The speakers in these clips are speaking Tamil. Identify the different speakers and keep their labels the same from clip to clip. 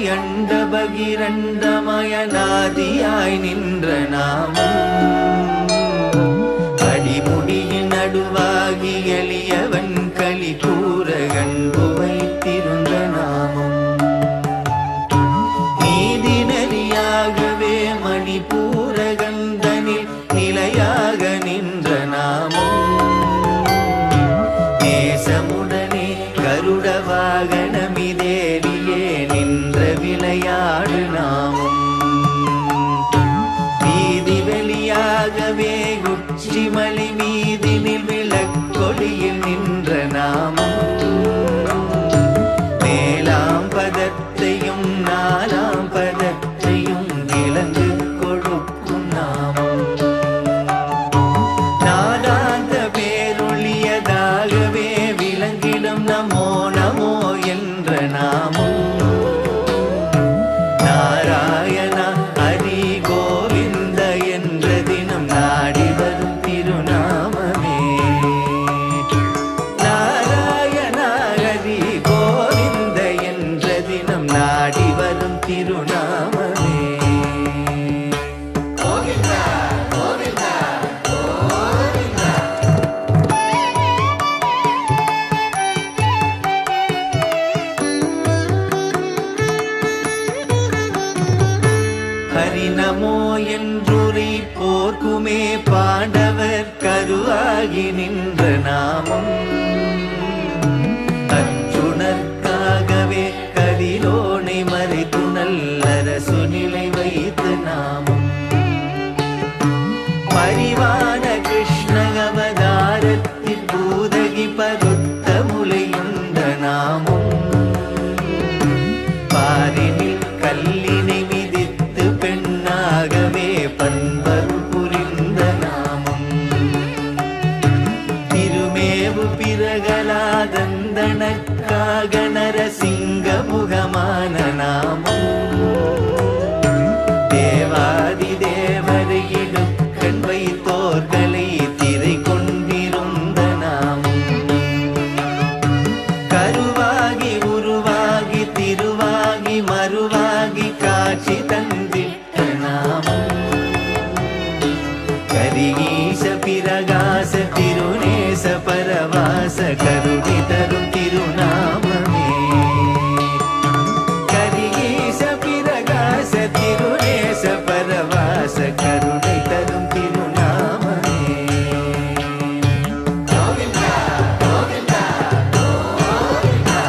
Speaker 1: அண்ட பகிரண்டமயனாதியாய் நின்ற நாமம் அடிமுடியின் நடுவாகி எளியவன் களி கூற கண்டு வைத்திருந்த நாமம் நீதி நெறியாகவே மணிபூரகந்தனில் நிலையாக நின்ற நாமம் நேசமுடனே கருட வாகனமிதேறியே நின்ற விளையாடு நாமம் வீதி வெளியாகவே உச்சிமலை மீதினில் விளக்கொடியில் நின்ற நாமம் மேலாம் பதத்தையும் நாலாம் பதத்தையும் விளங்கு கொடுக்கும் நாமம் நாதாந்த பேரொழியதாகவே விளங்கிடும் நமோ நமோ என்ற நாமம் நாராயணா ஹரி கோவிந்த என்ற தினம் நாடி வரும் திருநாமமே நாராயணா ஹரி கோவிந்த என்ற தினம் நாடி வரும் திருநாமமே கோவிந்தா கோவிந்தா கோவிந்தா ஹரி நமோ என்றுரை போர்க்குமே பாண்டவர் கருவாகி நின்ற நாமம் அர்ஜுனர்க்காகவே கதிரோனை மறைத்து நல்லரசு நிலை வைத்து நாமம் பரிவான கிருஷ்ண அவதாரத்தில் பூதகி பருத்த முலையுண்ட நாமம் பாரினில் கல்லினை மிதித்து பெண்ணாகவே பண்பரு புரிந்த நாமம் திருமேவு பிரகலாதந்தனக்காக நரசிங்க முகமான நாமம் தேவாதி தேவரை இடுக்கண் வைத்தோர்களை திரை கொண்டிருந்த நாமம் கருவாகி உருவாகி திருவாகி மறுவாகி காட்சி தந்திட்ட நாமம் கரிகீச பிரகாச திருநேச பரவாச கருணி தரும் திருநாமமே கரிகீச பிரகாச திருநேச பரவாச கருணை தரும் திருநாமமே கோவிந்தா கோவிந்தா கோவிந்தா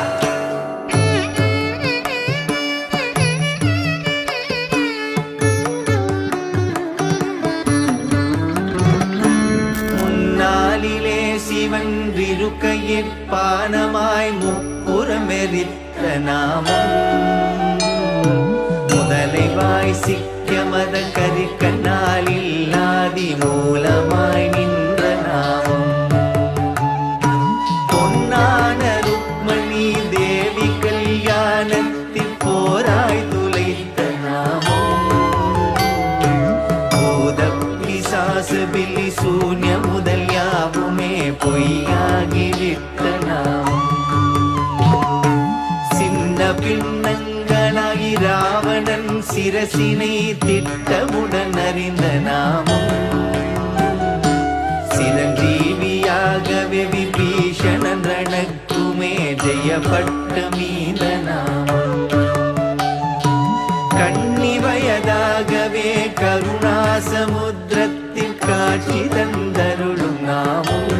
Speaker 1: முன்னாளிலே சிவன் விருக்கையிற் பானமாய் முப்புறமெரித்த நாமம் முதலைவாய் சிக்க மத கரிக்கண்ணாலில் ஆதி மூலமாய் நின்ற நாமம் பொன்னான ருக்மணி தேவி கல்யாணத்தில் போராய் துளைத்த நாமம் பூத பிசாசு பில்லி சூன்ய முதல் யாவுமே பொய்யாகி விட்ட நாமம் சின்ன பின்னங்களாகி ராவணன் சிரசினை திட்டமுடன் அறிந்த நாமம் சிரஞ்சீவியாகவே விபீஷணன் ரணக்குமே ஜெயப்பட்ட மீத நாமம் கண்ணி வயதாகவே கருணாசமுத்திரத்தில் காட்சி தந்தருளும் நாமம்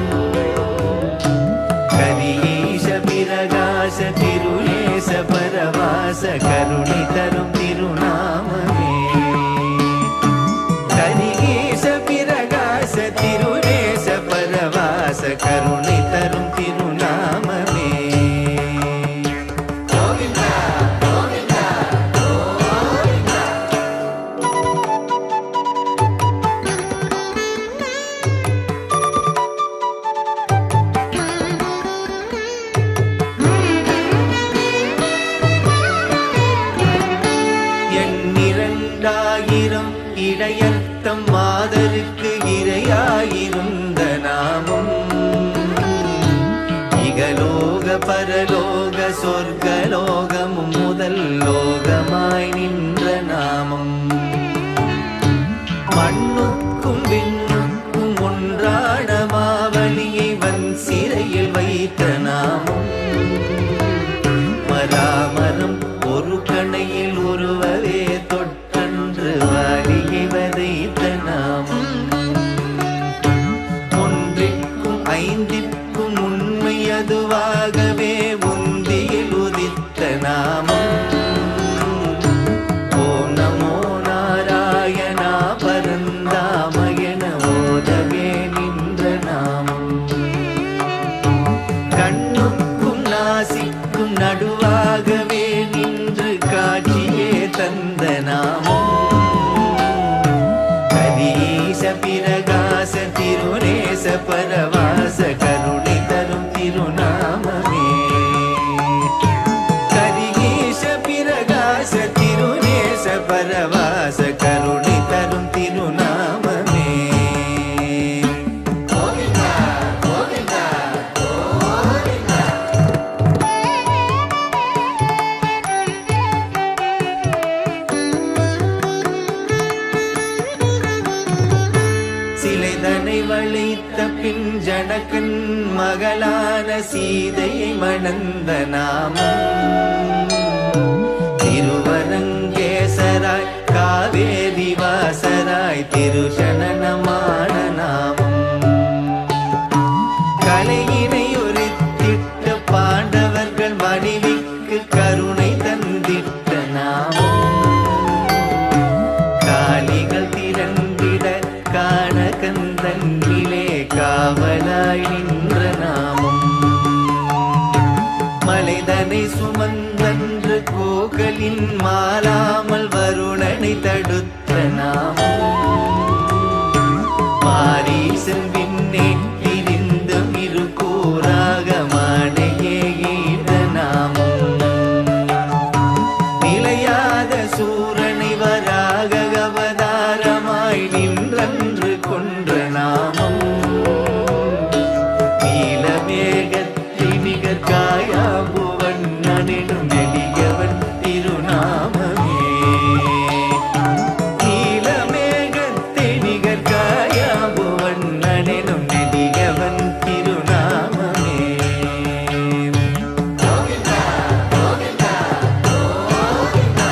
Speaker 1: கரிகீச பிரகாச திருநேச பரவாச கருணை தரும் திருநாமமே கரிகீச பிரகாச திருநேச பரவாச கருணை தரும் திருநாமமே கோவிந்தா கோவிந்தா கோவிந்தா எண்ணிரண்டாயிரம் இடையர்த்தம் மாதருக்கு இரையாயிருந்த நாமம் இகலோக பரலோக சொர்க்கலோகமும் முதல் லோகம ஐந்திற்கும் உண்மை அதுவாகவே உந்தியில் உதித்த நாமம். ஓம் நமோ நாராயணா பரந்தாம என ஓதவே நின்ற நாமம். கண்ணுக்கும் நாசிக்கும் நடுவாகவே நின்று காட்சியே தந்த நாமம். கதீச பிரகாச திருநேச பரவாச கருணை தரும் திருநாமமே. கதீச பிரகாச திருநேச பரவாச கருணை தரும் திருநாமமே. கோவிந்தா கோவிந்தா கோவிந்தா. சிலைதனை வளைத்த பின் ஜனகன் மகளான சீதையை மணந்த நாமம். திருவரங்கேசராய் காவேரி வாசராய் திருஷனனமான நாமம். கலையினை உரைத்திட்ட பாண்டவர்கள் மனைவிக்கு கருணை தந்திட்ட நாமம். காளிகள் திரண்டிட காணகந்தங்கிலே காவலாய் நின்ற நாமம். மலைதனை சுமந்தன்று கோகலின் மாலாமல் வருணனை தடுத்த நாமம். மாரீசன் விண்ணே திரிந்து இரு கூறாக மானையே ஈட நாமம். நிலையாத சூரனை வராக அவதாரமாய் நின்றன்று கொன்ற நாமம். நீலமேகத்தி நிகர் காயாபுவன் நனினும் எளியவன் திருநாமமே. நீலமேகத்தி நிகர் காயாபுவன் நனினும் எளியவன் திருநாமமே. கோவிந்தா கோவிந்தா கோவிந்தா.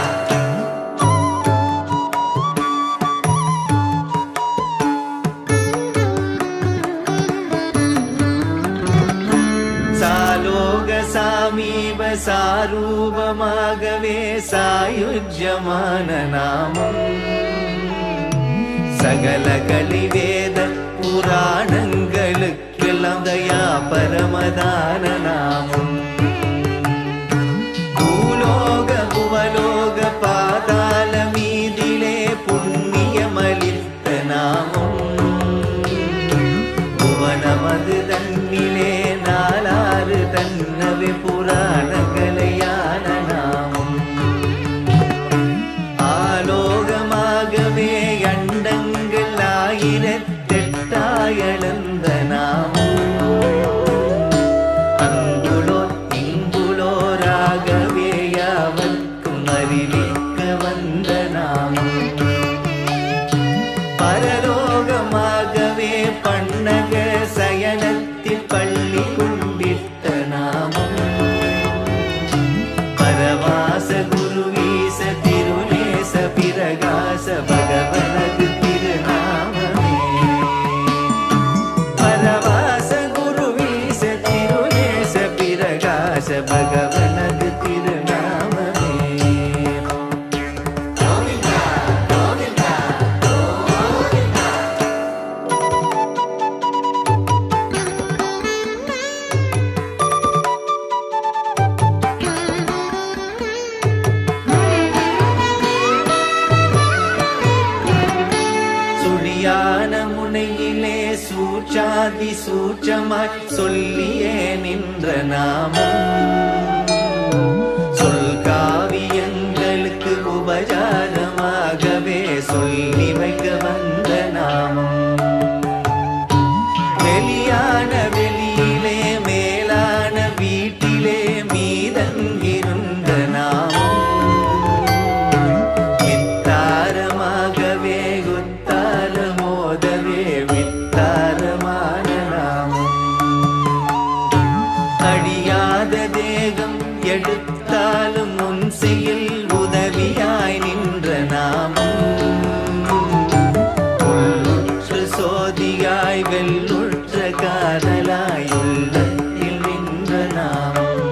Speaker 1: சாலோக சாமீப சாரூபமாகவே சாயுஜ்யமான நாமம். சகல கலிவேத புராணங்களுக்கெல்லாம் தயா பரமதான நாமம். பூலோக புவலோக பாதாள மீதிலே புண்ணியமளித்த நாமம். புவனமது தன்னிலே நாலாறு தன்னவே புராணங்களையான நாமம். ஆலோகமாகவே அண்டங்கள் ஆயிரத்தெட்டாயளந்த நாமம். அங்குளோ இங்குளோராகவே யாவர்க்கும் அறிவிக்க வந்த நாமம். பரலோகமாகவே பன்னக சயனத்தில் பள்ளி கொண்டிட்ட நாமம். பரவாச குருவீச திருநேச பிரகாச பகவனது திருநாமமே. பரவாச குருவீச திருநேச பிரகாச பகவனது திருநாமமே. கோவிந்தா கோவிந்தா கோவிந்தா. சுழியான முனையிலே சூச்சாதி சூச்சமாய் சொல்லியே நின்ற நாமம். சொல் காவியங்களுக்கு உபசாரமாகவே சொல்லி வைக்க வந்த நாமம். வெளியான வெளியிலே மேலான வீட்டிலே மீதங்கிருந்த நாமம். வித்தாரமாகவே குத்தால மோதவே வித்தாரமான நாமம். அடியாத தேகம் எடுத்தாலும் முன் செயல் உதவியாய் நின்ற நாமம். உள்ளுற்று சோதியாய் வெள்ளுற்ற காதல் சாம்பலாயுள்ளத்தில் நின்ற நாமம்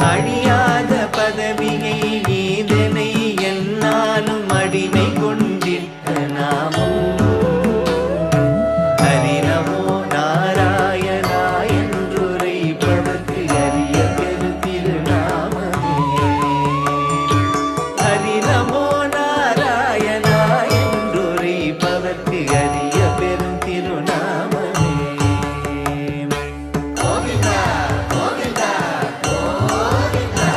Speaker 1: அழியாத பதவியை நீதனை என்னாலும் அடிமை கொண்டிட்ட நாமம் ஹரி நமோ நாராயணா என்றுரைப்பவர்க்கு அரிய பெரு திருநாமமே ஹரி நமோ நாராயணா என்றுரைப்பவர்க்கு அரிய பெரும் திருநாமமே கோவிந்தா கோவிந்தா கோவிந்தா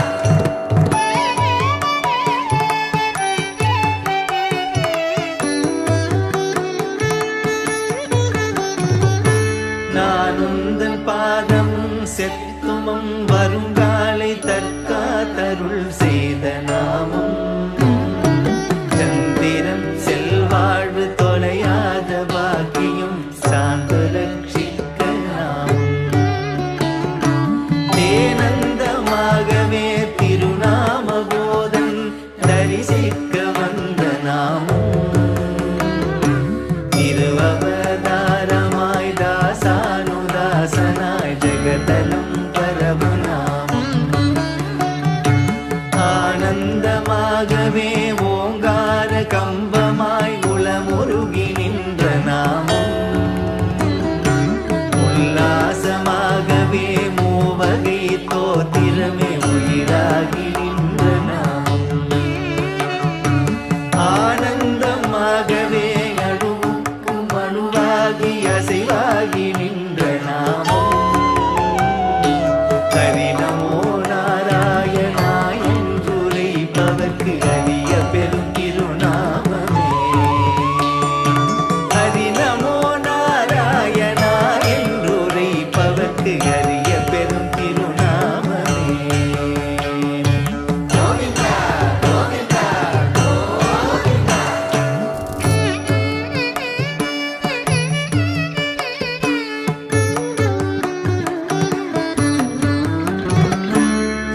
Speaker 1: நான் உந்தன் பாதமும் செத்துமம் வருங்காலை தற்காத்தருள் செய்த நாமம் சந்திரம் செல்வாழ்வு தொலையாத பாக்கியும் சார்ந்து ரட்சிக்க நாமம் தேனந்தமாகவே திருநாம போதன் தரிசிக்க வந்த நாமம் திருவவதாரமாய் தாசானுதாசனாய் ஜெகதலம் பரவு நாமம் ஆனந்தமாகவே ஓங்கார கம்பமாய் உளமுருகி நின்ற நாமம் உல்லாசமாகவே மூவகை தோத்திரமே உயிராகி நின்ற நாமம் ஆனந்தமாகவே அணுவுக்கும் அணுவாகி அசைவாகி நின்ற நாமம் ஹரி நமோ நாராயணா என்றுரைப்பவர்க்கு அரிய பெரும் திருநாமமே ஹரி நமோ நாராயணா என்றுரைப்பவர்க்கு அரிய பெரும் திருநாமமே கோவிந்தா கோவிந்தா கோவிந்தா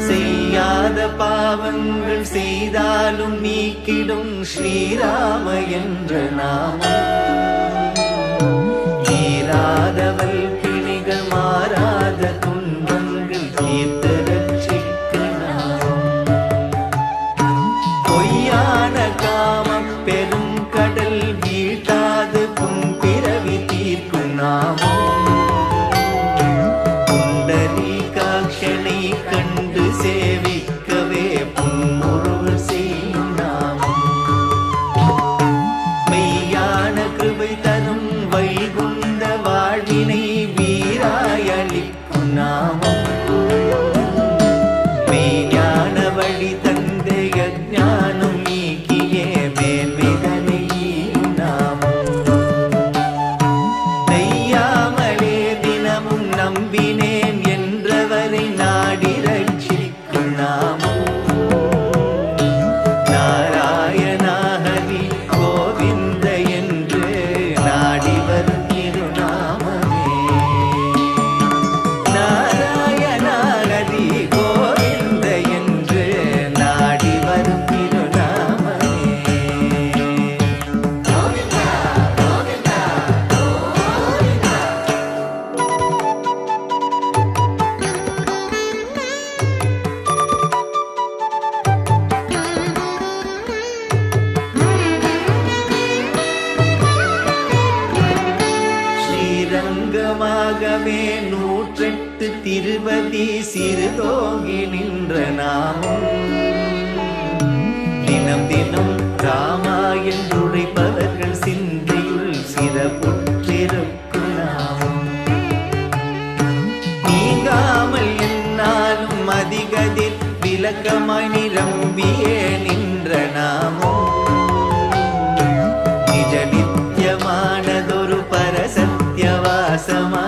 Speaker 1: செய்யாத பாவங்கள் செய்தாலும் நீக்கிடும் ஸ்ரீராம என்ற நாமம் ஈராதவள் பிணிகள் மாறாத துன்பங்கள் தீர்த்து ரட்சிக்க நாமம் பொய்யான காமம் பெரும் கடல் வீட்டாது புன்பிறவி தீர்க்கும் நாமம் புண்டரீகாட்சனை கண்டு சேவிக்கவே புன்முறுவல் செய்யும் நாமம் மெய்யான கிருபை தரும் வைகுந்த வாழ்வினை வீராயளிக்கும் நாமம் மெய்ஞான வழி தந்து யஞானம் நீக்கியே மேன்மைதனை ஈயும் நாமம் நெய்யாமலே தினமும் நம்பினேன் என்றவரை நாடி ரட்சிக்கும் நாமம் நாராயணா ஹரி கோவிந்த என்று நாடி வரும் திருநாமமே நாராயணா ஹரி கோவிந்த என்று நாடி வரும் திருநாமமே கோவிந்தா கோவிந்தா கோவிந்தா ஸ்ரீரங்கமாகவே 108 திருவதி சிறுதோங்கி நின்ற நாமம் தினம் தினம் ராமாயண் உழைப்பவர்கள் சிந்தையுள் சிறப்புற்றிருக்கும் நாமம் நீங்காமல் என்னாலும் அதிகதில் விளக்கமாய் நிரம்பியே நின்ற நாமம் நிஜ நித்தியமானதொரு பரசத்தியவாசமாய்